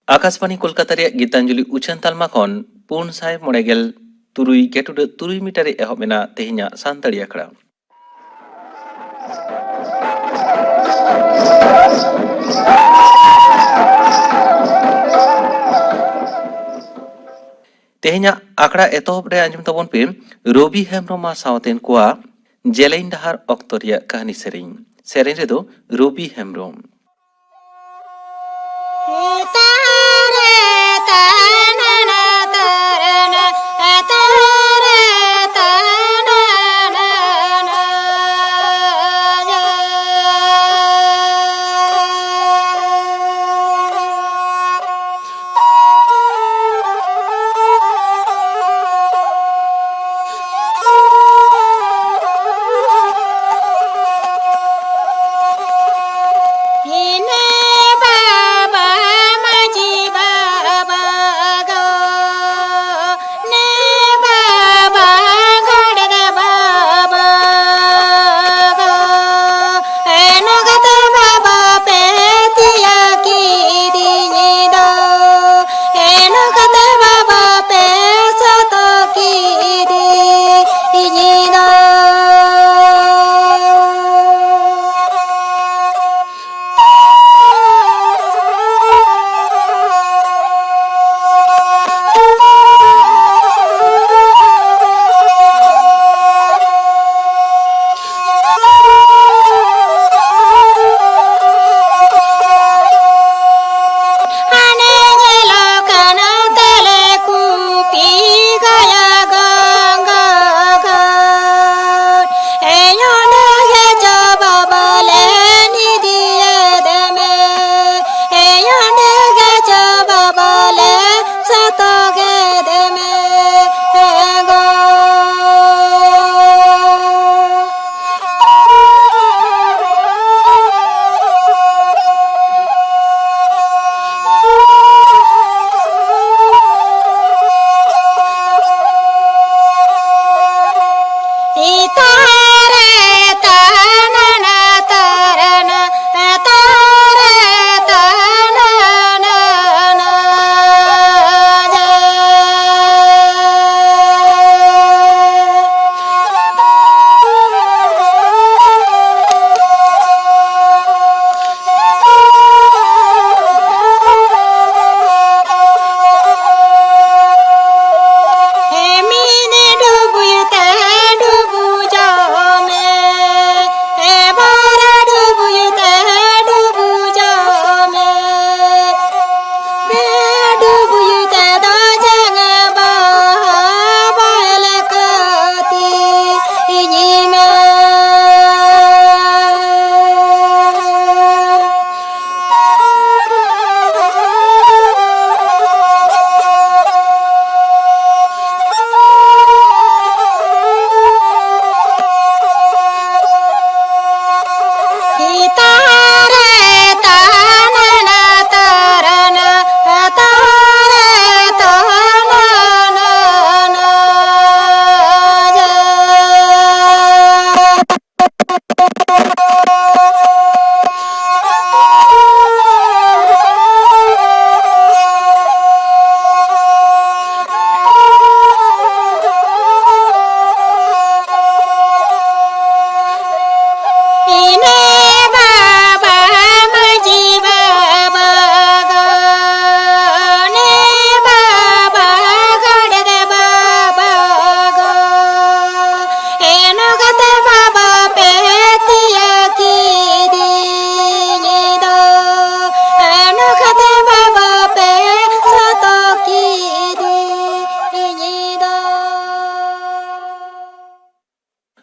आकाशवाणी कोलकाता रे गीतांजलि उछान तालमा खन 497.3 मीटर एहब मेना तेहिना सानताड़ी आखड़ा तेहिना आखड़ा एतहब रे आंजम तबन पे रवि हेम्ब्रम सावतेन कोआ जेलेन डहार ऑक्तो रिया कहानी सेरें रेदो रवि हेम्ब्रम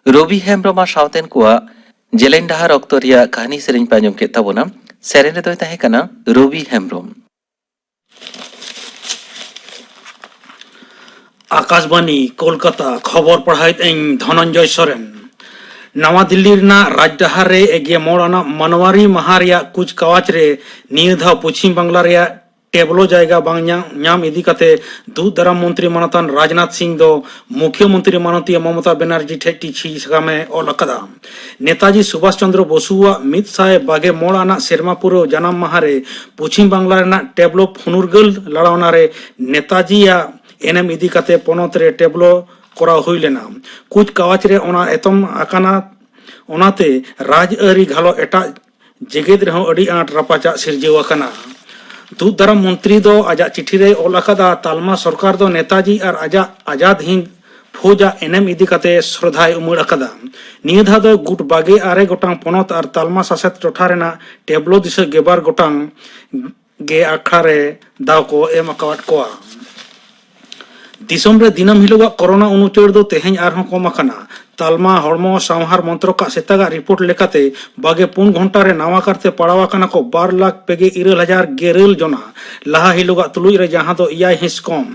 रवि हेम्ब्रम सावतेन कोआ जेलेन डहार ऑक्तो रिया कहानी सेरें पे आंजम के ताबोना सेरें रे दोय ताहे कना रवि हेम्ब्रम आकाशवाणी कोलकाता खबर पढ़ाइत धनंजय सोरेन नवा दिल्ली राजडहार रे 11 मनवारी माह कुचकावाज रे निया धाव पश्चिम बांगला रे टेबलो जायगा बांग ᱧᱟᱢ ᱤᱫᱤ ᱠᱟᱛᱮ ᱫᱩᱜ ᱫᱟᱨᱟᱢ ᱢᱚᱱᱛᱨᱤ ᱢᱟᱱᱚᱛᱟᱱ ᱨᱟᱡᱽᱱᱟথ ᱥᱤᱝ ᱫᱚ ᱢᱩᱠᱷᱭᱚᱢᱚᱱᱛᱨᱤ ᱢᱟᱱᱚᱛᱤᱭᱟᱹ ᱢᱚᱢᱚᱛᱟ ᱵᱮᱱᱟᱨᱡᱤ ᱴᱷᱮᱡ ᱪᱤᱴᱷᱤ ᱥᱟᱠᱟᱢᱮ ᱚᱞ ᱟᱠᱟᱫᱟ। नेताजी सुभाष चंद्र बसुआग 124 आना सेरमा पुरो जनाम माहारे पश्चिम बांगला रेना टेबलो फुनुरगल लड़ावना रे नेताजीया एनएम इदी काते पोनत रे टेबलो कोरा हुई लेना कुछ कावाच रे ओना एतम आकाना ओनाते राजआरी घालो एटा जेगेद रेहो अडी आट रापाचा सिरजेव आकाना। दूध दाराम मंत्री दो आजा चिठी रे ओल आकादा तालमा सरकार दो नेताजी और आजाद हिंद फौजा एनएम इदी काते श्रद्धाय उमड़ आकादा। निया धा दो गुट बागे आरे गोटांग पोनत और तालमा सासेत टोठा रेना टेबलो दिशा गेबार गोटांग गे आखड़ा रे दाव को एम आकावाट कोआ। दिसम रे दिनम हिलोगा कोरोना उनुचड़ दो तेहें आरहों कम आकाना। तालमा हड़मो सावहार मंत्रो का सेतागा रिपोर्ट लेकाते बागे 4 घंटा रे नावा करते पड़ावा काना को 12,24,000 गेरल जना लाहा हिलोगा तुलुई रे जहां दो इयाय हिस कम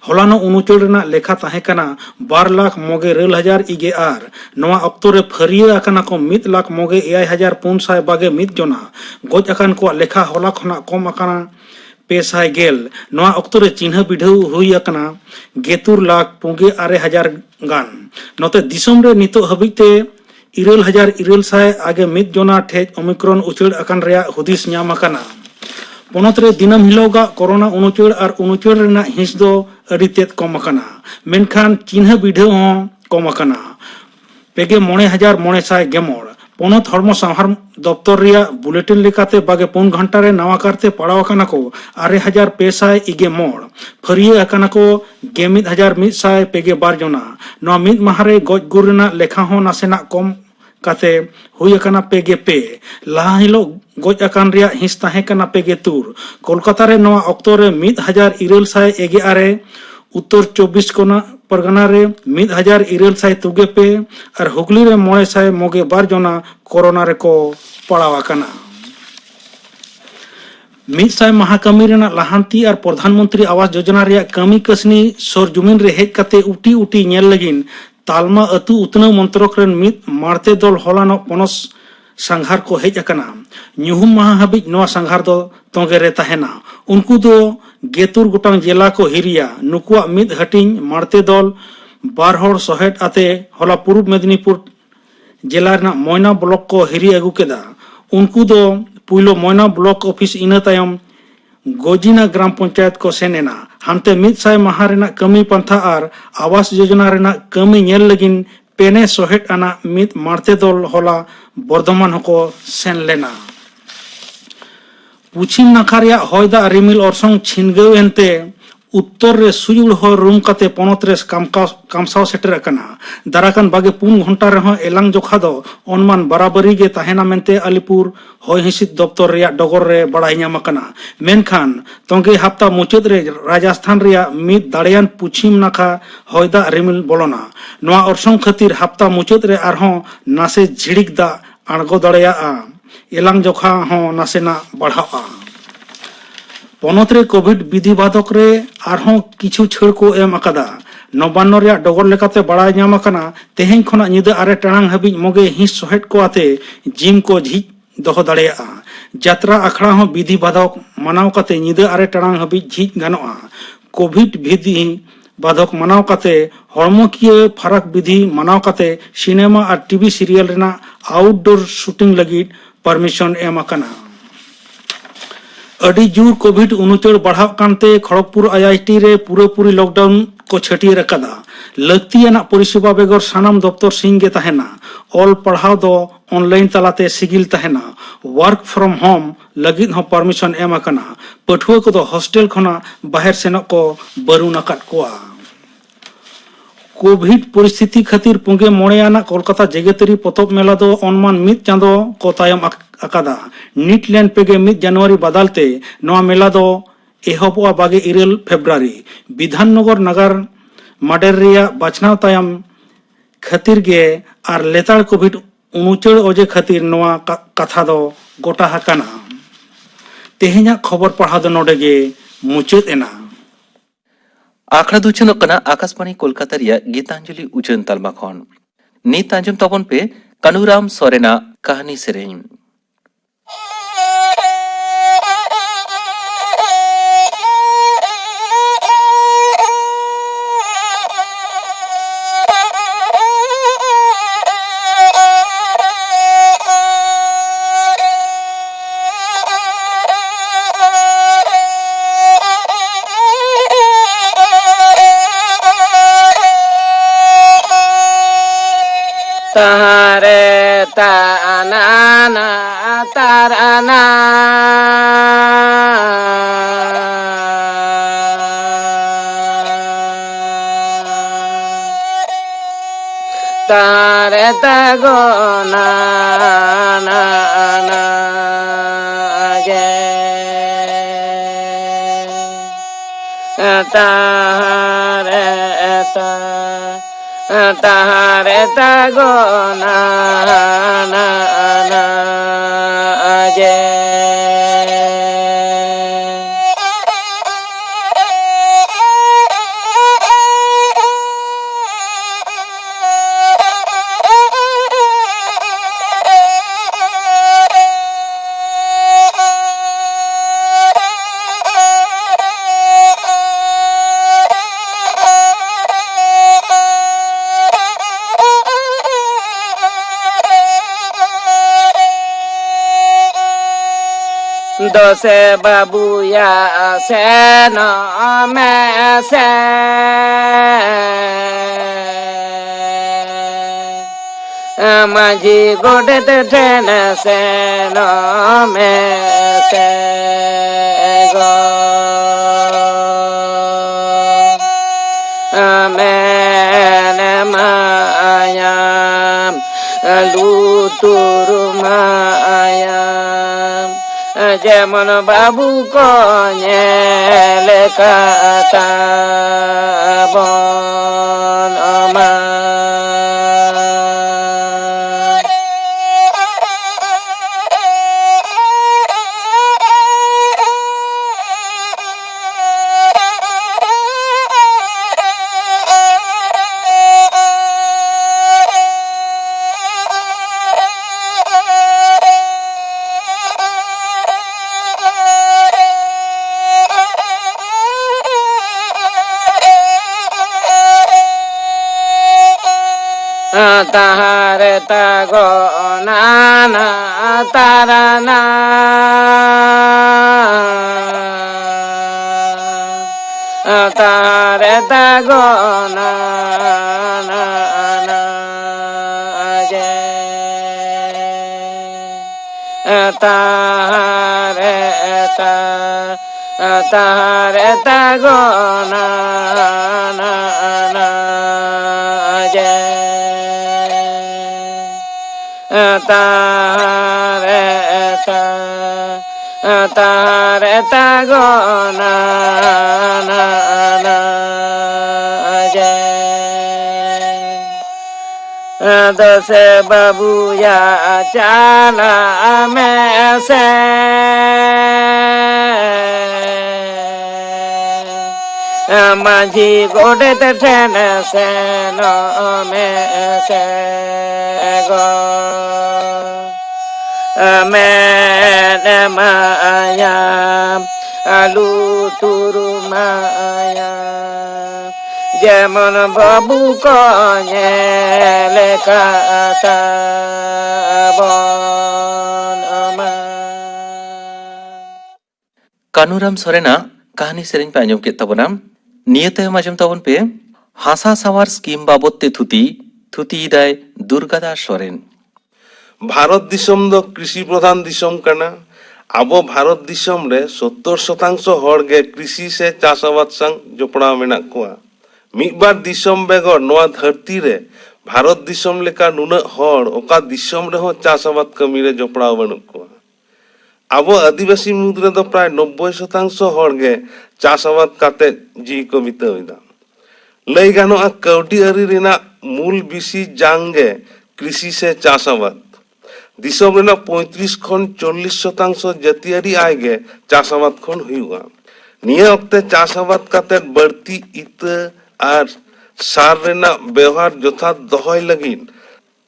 हलानो उनुचड़ रेना लेखा ताहे काना 12,90,000 इगे आर नवा अक्तो रे फरिया आकाना को 1,09,421 जना गोज आकान को लेखा हला खना कम आकाना 500 नवा अक्तो रे चिन्ह बिढाव हुई आकाना 7,26,000 गान नोते दिसम रे नितो हबिते 9,900 आगे 1 जना ठेज ओमिक्रॉन उचड़ आकान रेया हुदिस ᱧᱟᱢ आकाना। पोनत रे दिनम हिलोगा कोरोना उनुचड़ और उनुचड़ रेना हिंस दो अडी तेत कम आकाना मेनखान चिन्ह बिढाव हों कम आकाना 5,9,900 पोनत हड़मो सावहार दफ्तर रिया बुलेटिन लेकाते बागे 4 घंटा रे नावा करते पड़ाव आकाना को 8,521 फरिया आकाना को 1,112 जना नवा मिद माहारे गज गुर रेना लेखा हो नासेना कम काते हुई आकाना 5 लाहा हिलो गज आकान रिया हिंस ताहे काना 5 कोलकाता रे नवा अक्तो रे 1,911 उत्तर 24 कोना परगना रे 1,903 और हुगली रे 992 जना कोरोना रे को पड़ाव आकाना। 100 महाकामी रेना लाहांती और प्रधानमंत्री आवास योजना रे कमी कसनी सरजुमिन रे हेज काते उटी नेल लगिन तालमा अतु उतनव मंत्रक रेन मित मारते दल हलानो पनस संघार को हेज आकाना ᱧᱩᱦᱩᱢ माहा हाबिज नवा संघार दो तोंगे रे ताहेना उनको दो 73 गोटांग जिला को हिरिया नुकुआ मिद हटिंग मारते दल 12 हड़ सहेट आते हला पूर्व मेदिनीपुर जिला रेना मोयना ब्लॉक को हिरी अगु केदा उनको दो पुइलो मोयना ब्लॉक ऑफिस इना तायम गोजिना ग्राम पंचायत को सेनेना हानते 100 माहा रेना कमी पंथा और आवास योजना रेना कमी नेल लगिन पेने सहेट आना मिद मारते दल हला बर्धमान को सेन लेना। पुछिम नाखा रेया हयदा रिमिल अरसंग छिनगव एनते उत्तर रे सुजुड़ हो रूम काते पोनत रे कामसाव सेटर आकाना दाराकान बागे 4 घंटा रेहो एलांग जोखा दो अनुमान बराबरी गे ताहेना मेनते अलीपुर होय हिसित दफ्तर रेया डगर रे बड़ाई ᱧᱟᱢ आकाना मेनखान तोंगे हफ्ता मुचाद रे राजस्थान रेया मिद दाड़ियान पुछिम नाखा हयदा रिमिल बोलोना नवा अरसंग खातिर हफ्ता मुचाद रे आरहों नासे झिड़िक दा आणगो दाड़ियाआ एलांग जोखा हो नासेना बढ़ाआ। पोनत रे कोविड विधि बाधक रे आरहों किछु छड़ को एम आकादा 59 रेया डगर लेकाते बड़ाय ᱧᱟᱢ आकाना तेहें खना निदा 8 टाणांग हाबिज मोगे हिंस सहेट को आते जिम को झिज दोहो दाड़ियाआ यात्रा आखड़ा हो विधि बाधक मानाव काते निदा 8 टाणांग हाबिज झिज गानोआ कोविड विधि बाधक मानाव काते हड़मो किए फरक विधि मानाव काते सिनेमा और टीवी सीरियल रेना आउटडोर शूटिंग लगी परमिशन एम आकाना। अडी जोर कोविड उनुचड़ बढ़ाव कानते खड़गपुर आईआईटी रे पूरी लॉकडाउन को छटियर अकादा लक्तियाना परिसेवा बेगर सानाम दफ्तर सिंह गे ताहेना ऑल पढ़ाव दो ऑनलाइन तलाते सिगिल ताहेना वर्क फ्रॉम होम लगिद हो परमिशन एम आकाना पठुआ को दो हॉस्टल खना बाहर सेनो को बरुन आकाद कोआ। कोविड परिस्थिति खातिर पुंगे मोड़ेयाना कोलकाता जेगेतरी पोतब मेला दो अनुमान 1 चांदो को तायम आकादा नीटलैंड पेगे 1 जनवरी बदलते नवा मेला दो एहबोआ बागे 9 फेब्रुआरी विधाननगर नगर माडेर रिया बाचनाव तायम खातिर गे आर लेताड़ कोविड उनुचड़ ओजे खातिर नवा कथा दो गोटा हाकाना। तेहेना खबर पढ़ा दो नोडे गे मुचाद एना। आखड़ा दुचनों कना आकाशवाणी कोलकाता रिया गीतांजलि उचन तालमा खन नीत आंजम तबन पे कानुराम सोरेना कहानी सेरें। तारे ताना ना ताराना तारे तगो ना ना ना जे तारे ता तारे तगो ना ना ना जे दोसे बाबूया से न में से माझी गोडेत ठेन से न में से गो मैंने मायाम लूतुरु मायाम जेमन बाबू को लेकाता बन अमा तारे तगो ना ना ताराना तारे तगो ना ना ना जे तारे ता तारे तगो ना ना ना जे तारे तगो ना ना ना जे दसे बाबूया चाला में से माझी गोडेत ठेन से न में से गो मैंने माया आलू तुरु माया जेमन बाबू को लेकाता बन अमा कानुराम सोरेना कहानी सेरेन पे आंजम केद ताबोना निये तायम आंजम ताबोन पे हासा सावार स्कीम बाबद ते थुती दाय दुर्गादास सोरेन। भारत दिसम दो कृषि प्रधान दिसम कना आबो भारत दिसम रे 70% हर गे कृषि से चाषाबाद संग जोपड़ाव मेना कोआ मिदबार दिसम बेगर नोआ धरती रे भारत दिसम लेका नुना हर ओका दिसम रे हो चाषाबाद कमी रे जोपड़ाव बनु कोआ आबो आदिवासी मुद्रे दो प्राय 90% हर गे चाषाबाद काते जी को बितावदा लई गानोआ कौडी अरी रेना मूल बिसी जांगे कृषि से चाषाबाद दिसम रेना 35 खन 40% जातियारी आय गे चाषाबाद खन हुआ निया अक्ते चाषाबाद काते बढ़ती इत आर सार रेना व्यवहार यथार्थ दहय लगिन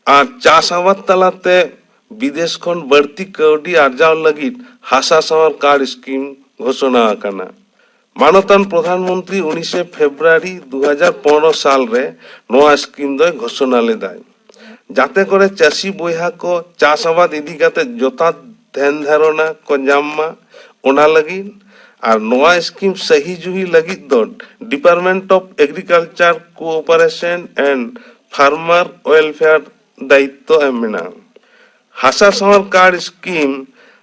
आर चाषाबाद तलाते विदेश खन बढ़ती कौडी आर्जाव लगिन हासा सावर कार्ड स्कीम घोषणा आकाना मानतान प्रधानमंत्री 19 फेब्रुआरी 2015 साल रे नोआ स्कीम दो घोषणा लेदाय जाते करे चाषी बयहा को चाषाबाद इदी काते यथार्थ ध्यान धारणा को जाम्मा ओना लगिन और नोआ स्कीम सही जुही लगित दो department of agriculture cooperation and farmer welfare दायित्व एम मेना हासा सावर कार्ड स्कीम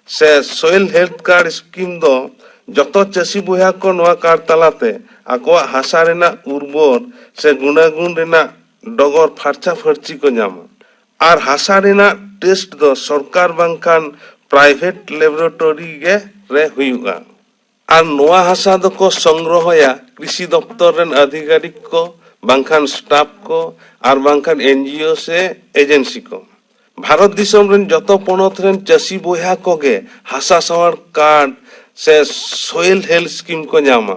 से सोइल हेल्थ कार्ड स्कीम दो जतो चासी बया को नोआ कार्ड तलाते आको हासा रेना उर्वर से गुणागुण रेना डगर फार्चा फार्ची को नामा और हासा रेना टेस्ट दो सरकार बांखान प्राइवेट लैबोरेटरी गे रे हुयुगा और नोआ हासा दो को संग्रहया कृषि दफ्तर रेन अधिकारी को बांखान स्टाफ को और बांखान एनजीओ से एजेंसी को भारत दिसम रेन जतो पनत रेन चासी बया को गे हासा सावर कार्ड से सोइल हेल्थ स्कीम को नामा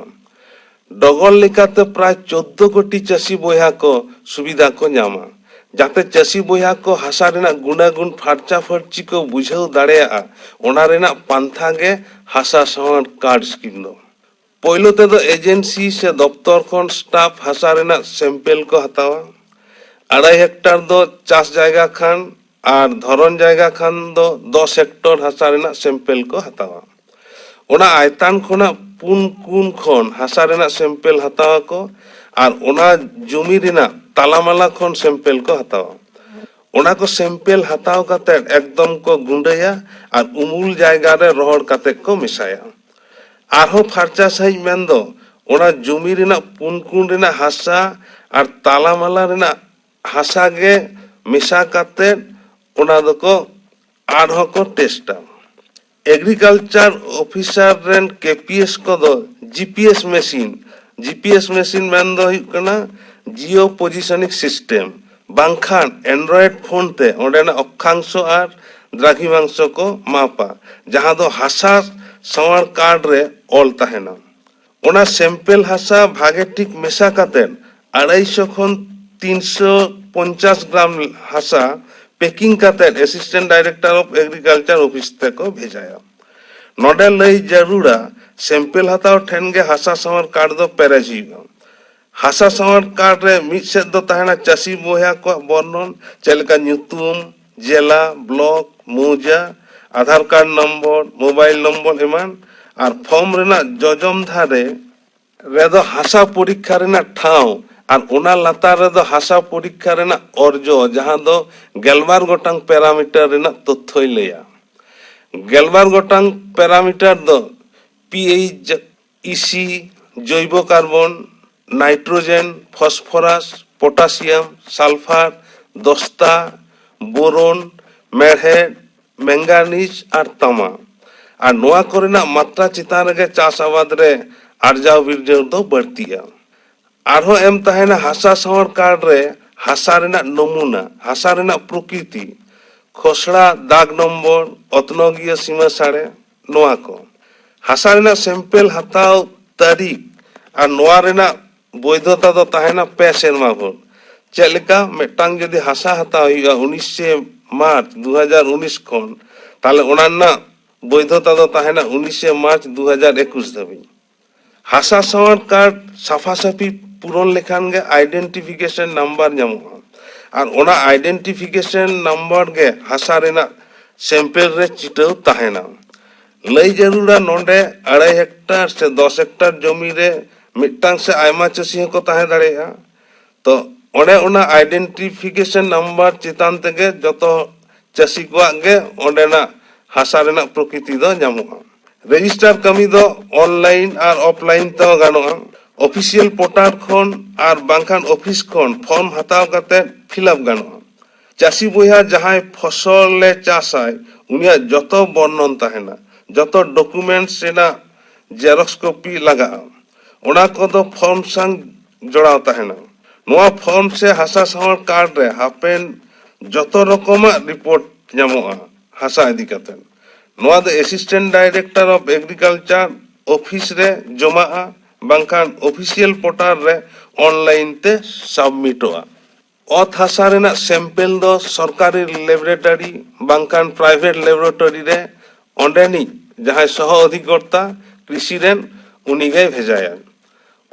डगर लेकाते प्राय 14 कोटी चासी बया को सुविधा को नामा जाते चासी बया को हासा रेना गुणागुण फार्चा फार्ची को बुझाव दाड़ेया ओना रेना पांथा गे हासा सावर कार्ड स्कीम दो पहलो ते दो एजेंसी से दफ्तर खन स्टाफ हासा रेना सैंपल को हतावा 2.5 हेक्टर दो चाष जायगा खान और धरन जायगा खान दो 10 हेक्टर हासा रेना सैंपल को हतावा ओना आयतान खोना पुन कुन खन हासा रेना सैंपल हतावा को और ओना जमी रेना तालामाला खन सैंपल को हतावा ओना को सैंपल हताव काते एकदम को गुंडया और उमुल जायगा रे रोहड़ काते को मिसाया आरो फार्चा सही मेन दो ओना जमी रेना पुन कुन रेना हासा और तालामाला रेना हासा गे मिसा काते ओना दो को आरो को टेस्टा एग्रीकल्चर ऑफिसर रेन केपीएस को दो जीपीएस मशीन मेन दो हुयुग कना जियो पोजिशनिंग सिस्टम बांखान एंड्रॉइड फोन ते ओडेना अक्षांश और द्राघिमांश को मापा जहां दो हासा सावर कार्ड रे ऑल ताहेना ओना सैंपल हासा भागे ठीक मेसा काते 250 खन 350 ग्राम हासा पैकिंग काते assistant director of agriculture office ते को भेजाया नोडे लई जरूरा सैंपल हताव ठेन गे हासा सावर कार्ड दो पेरेज हुयुगा हासा सावर कार्ड रे मिद सेद दो ताहेना चासी बया को वर्णन चेलका न्यूतुम जिला ब्लॉक मौजा आधार कार्ड नंबर मोबाइल नंबर एमान और फॉर्म रेना जजम धारे रेदो हासा परीक्षा रेना ठाव और ओना लातार रेदो हासा परीक्षा रेना अर्जो जहां दो 11 गोटांग पैरामीटर रेना तथ्य लैया 11 गोटांग पैरामीटर दो पीएच इसी जैव कार्बन नाइट्रोजेन फॉस्फोरस पोटासियम सल्फार दस्ता बोरोन मेढ़ेड मैंगानीज और तामा और नोआ कोरेना मात्रा चितान रे चाष आबाद रे आर्जाव बिरजाव दो बढ़तिया आरो एम ताहेना हासा सावर कार्ड रे हासा रेना नमूना हासा रेना प्रकृति खोसड़ा दाग नंबर अतनोगिया सीमा साड़े नोआ को हासा रेना सैंपल हताव तारीख और नोआ रेना वैधता दो ताहेना 5 सेरमा भर चेलेका मेटांग जदि हासा हताव हुआ 19 मार्च 2019 खन ताले ओना वैधता दो ताहेना 19 मार्च 2021 धाबी हासा सावर कार्ड साफा साफी पूरण लेखान गे आइडेंटिफिकेशन नंबर नामोगा और ओना आइडेंटिफिकेशन नंबर गे हासा रेना सैंपल रे चिटाव ताहेना लई जरूरा नोंडे 2.5 हेक्टर से 10 हेक्टर जमी रे मिटांग से आयमा चासी को ताहे दाड़ेया तो ओने ओना आइडेंटिफिकेशन नंबर चितान तेगे जतो चासी को गे ओंडेना हासा रेना प्रकृति दो नामोगा रजिस्टर कमी दो ऑनलाइन और ऑफलाइन तो गानोगा ऑफिशियल पोर्टल खन और बांखान ऑफिस खन फॉर्म हताव काते फिलअप गानोगा चासी बया जहां फसल ले चाषाय उनिया जतो वर्णन ताहेना जतो डॉक्यूमेंट्स रेना जेरॉक्स कॉपी लगा ओना को दो फॉर्म संग जोड़ाव ताहेना नोआ फॉर्म से हासा सावर कार्ड रे हापेन जतो रकमा रिपोर्ट नामोगा हासा इदी काते नोआ the assistant director of agriculture office रे जमाआ बांखान ऑफिशियल पोर्टल रे ऑनलाइन ते सबमिटोआ अत हासा रेना सैंपल दो सरकारी लैबोरेटरी बांखान प्राइवेट लैबोरेटरी रे ओंडेनी जहां सह अधिकर्ता कृषि रेन उनी गे भेजाया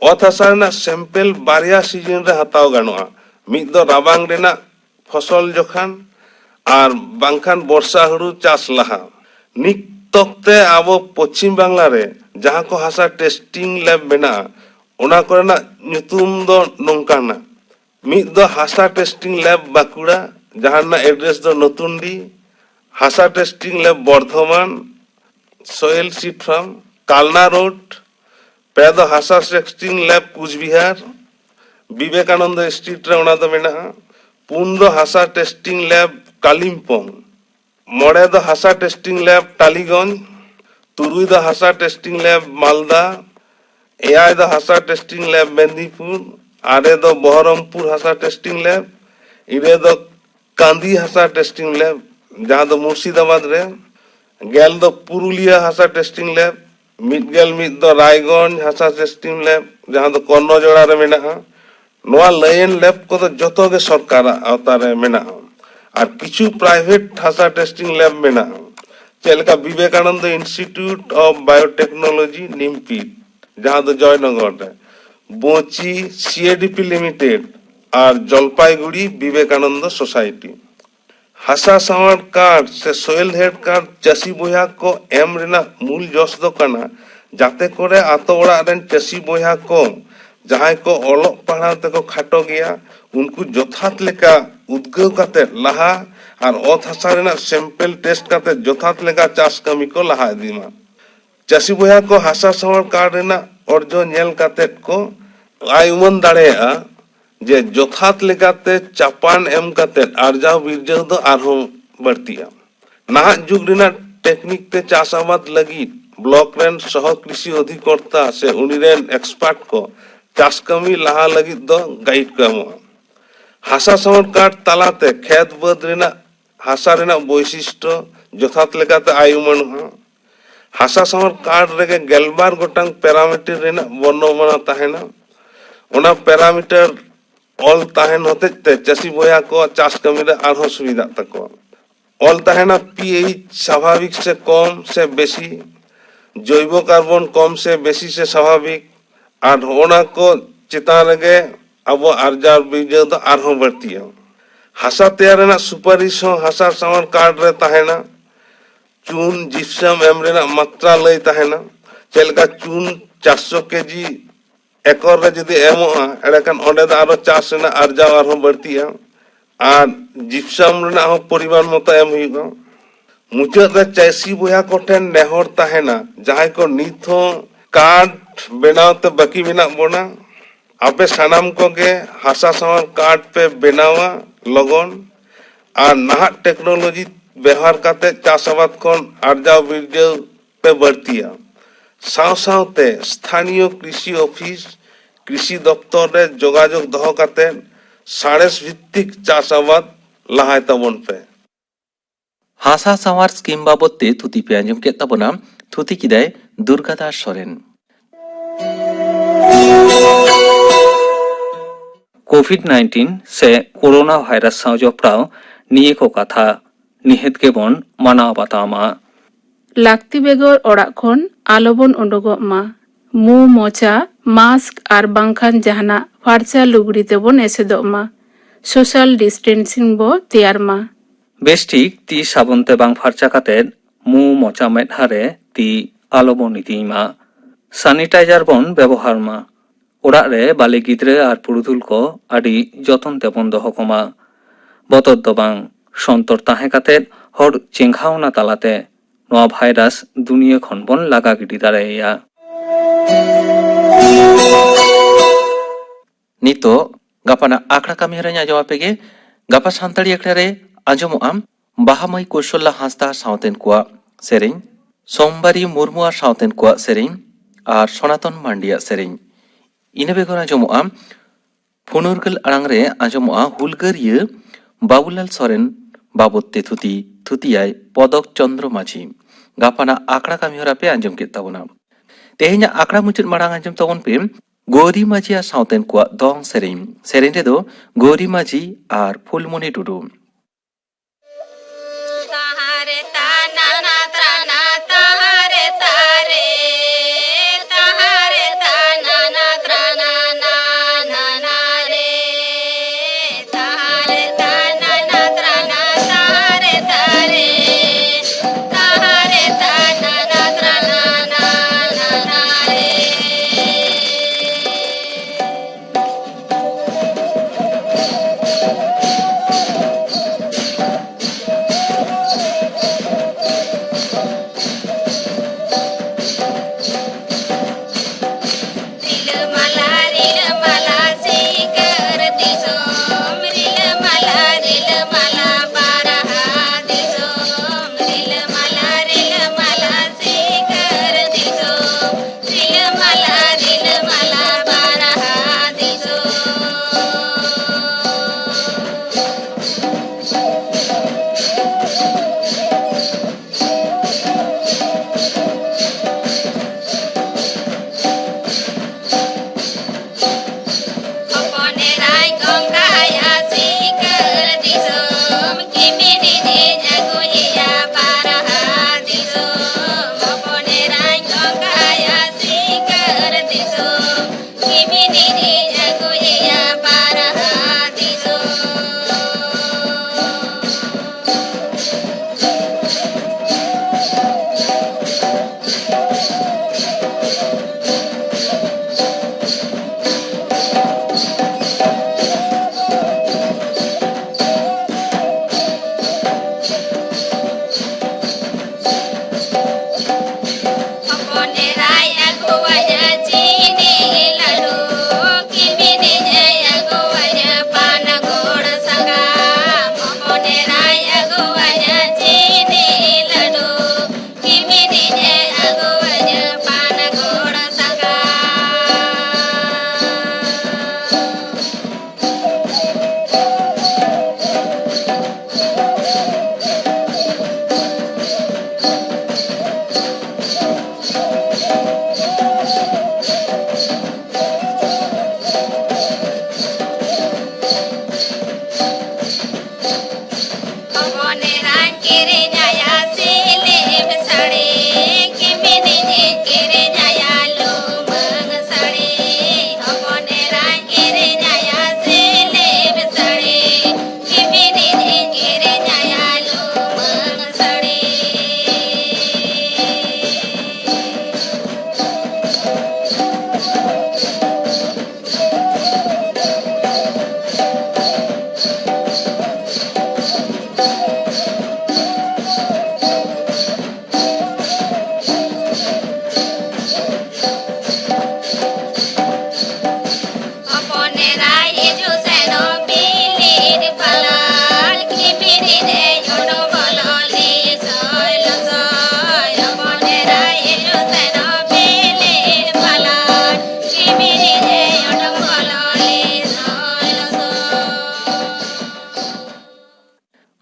अत हासा रेना सैंपल बारिया सीजन रे हताव गानोआ मिद दो राबांग रेना फसल जखान और बांखान वर्षा हुड़ू चाष लहा निक तकते आबो पश्चिम बांग्ला रे जहां को हासा टेस्टिंग लैब मेना ओना कोरेना ᱧᱩᱛᱩᱢ दो नोंकाना मिद दो हासा टेस्टिंग लैब बाकुड़ा जहां एड्रेस दो नतुंडी, हासा testing lab Bardhaman, soil seed farm Kalna road, पे दो हासा testing lab Coochbehar, Vivekananda street रे ओना दो मेना, पुन दो हासा टेस्टिंग लैब कालिम्पोंग, मोड़े दो हासा टेस्टिंग लैब टालीगंज, तुरुई दो हासा टेस्टिंग लैब मालदा, एआई दो हासा टेस्टिंग लैब मेदिनीपुर, आरे दो बहरमपुर हासा टेस्टिंग लैब, इरे दो कांदी हासा टेस्टिंग लैब जहां दो मुर्शिदाबाद रे, गेल दो पुरुलिया हासा टेस्टिंग लैब, मिदगेल मिद दो रायगंज हासा टेस्टिंग लैब जहां दो कर्णजोड़ा रे मेना। नोआ लाइन लैब को तो जतो के सरकार आवता रे मेना और किछु प्राइवेट हासा टेस्टिंग लैब मेना, चेलका विवेकानंद इंस्टीट्यूट ऑफ बायोटेक्नोलॉजी निमपीट जहां दो जयनगर रे, बोची सीएडीपी लिमिटेड और जलपाईगुड़ी विवेकानंद सोसाइटी। हासा सावर कार्ड से सोयल हेल्थ कार्ड चासी बोया को एम रेना मूल जस दो कना जाते करे आतो ओड़ा रेन चासी बोया को जहां को ओलोक पढ़ाव ते को खाटो गया उनको जथात लेका उद्गव काते लहा और ओत हासा रेना सैंपल टेस्ट काते जथात लेका चास कमी को लहा दीमा। चासी बोया को हासा सावर कार्ड रेना अर्जो नेल काते को आय उमन दाड़ेया जे जथात लेकाते चापान एम काते आरजाव बिरजाव दो आरहो बढ़तिया। नाहा जुग रेना टेक्निक ते चास आबाद लगी ब्लॉक रेन सह कृषि अधिकर्ता से उनिरेन एक्सपर्ट को चास कमी लहा लगी दो गाइड को एमोआ। हासा सावर कार्ड तालाते खेत बद रेना हासा रेना वैशिष्ट्य जथात लेकाते आय उमन हासा सावर कार्ड रेगे गेलबार गोटांग पैरामीटर रेना वर्णमाला ताहेना, ओना पैरामीटर ऑल ताहेन होते ते चासी बोया को चास कमी रे आरहो सुविधा तको ऑल ताहेना पीएच स्वाभाविक से कम से बेसी, जैव कार्बन कम से बेसी से स्वाभाविक और ओना को चितान रेगे अब आरजार बीज दो आरहो बढ़तिया। हासा तैयार रेना सुपारिश हो हासा सावर कार्ड रे ताहेना, चून जिप्सम एम रेना मात्रा लई ताहेना, चेलका चून 400 केजी एकर रे जदि एमोआ एड़ेखान ओंडे दो आरो चास रेना आरजाव आरहो बढ़तिया और जिप्सम रेना हो परिमाण मतो एम हुइगा। मुचाद रे चासी बोया को ठेन नेहर ताहेना जहां को नित हो कार्ड बनाव ते बाकी मेना बोना, आपे सानाम को के हासा सावर कार्ड पे बनावा लगन और नाहा टेक्नोलॉजी व्यवहार करते चास आबाद खन आरजाव बिरजाव पे बढ़तिया। साव सावते स्थानीय कृषि ऑफिस कृषि दफ्तर रे जोगाजोग दहो काते साड़ेस भित्तिक चास आबाद लहाय तबन पे। हासा सावार स्कीम बाबते थुती पे आंजम के तबना थुती किदाय दुर्गादास सोरेन। कोविड-19 से कोरोना भाइरास साव जपड़ाव निये को कथा निहेत के बन मानाव बातामा। लाक्ति बेगर ओड़ा खन आलोबन उडोगोग मा, मु मोचा मास्क आर बांखान जहाना फारचा लुगड़ी तेबन एसेदोग मा, सोशल डिस्टेंसिंग बो तैयार मा। बेस्टिक ती साबुनते बांग फारचा कातेद मु मोचा मेदहारे ती आलोबन इतिमा, सैनिटाइजार बन व्यवहार मा, ओड़ा रे बाले गिद्रे आर पुरुधुल को आदि जतन तेबन दोहो कमा, बतर दो बांग सन्तर ताहे कातेद हर चेंघावना तालाते नोआ भाइरास दुनिया खन बन लागा गिडी दाड़ाया। नितो गापाना आखड़ा कमी हरanya आजम आपेगे गापा सान्ताड़ी आखड़ा रे आजम आम बाहामाई कौशल्ला हांसदा सावतेन कुआ सेरें, सोमबारी मुर्मुआ सावतेन कुआ सेरें और सनातन मांडिया सेरें। इने बेगर आजम आम फुनुरगल आड़ांग रे आजम हुलगरिया बाबुलाल सोरेन बाबते थुती थुतियाय पदक चंद्र माझी। गापाना आखड़ा कमी हरा पे आंजम के तबना तेहेኛ आखड़ा मुचद माड़ांग आंजम तबन पे गौरी माझी आर सावतेन कुआ दंग सेरें सेरें रे दो गौरी माझी आर फुलमणि टुडू।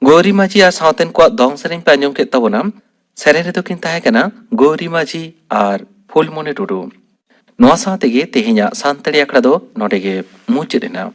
गौरी माझी आ सावतेन को दौंग सेरेन पे आंजम के तबोना सेरेन रे तो किन ताहे कना गौरी माझी आर फुलमोनी टुडू नोआ सावते गे तेहेnya सानताड़ी आखड़ा दो नोडे गे मुचेदेना।